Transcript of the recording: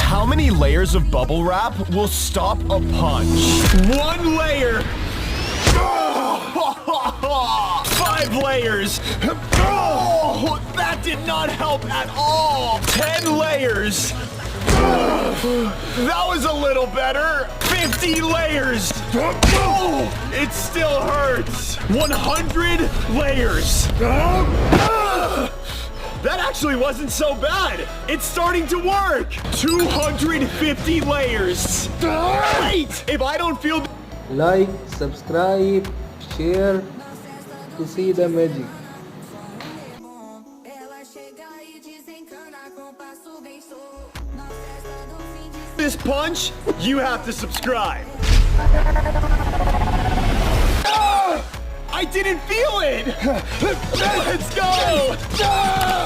How many layers of bubble wrap will stop a punch? 1 layer. 5 layers. Oh, that did not help at all. 10 layers. That was a little better. 50 layers. Oh, it still hurts. 100 layers. That actually wasn't so bad. It's starting to work. 250 layers. Wait, if I don't feel... Like, subscribe, share to see the magic. this punch, you have to subscribe. I didn't feel it. Let's go.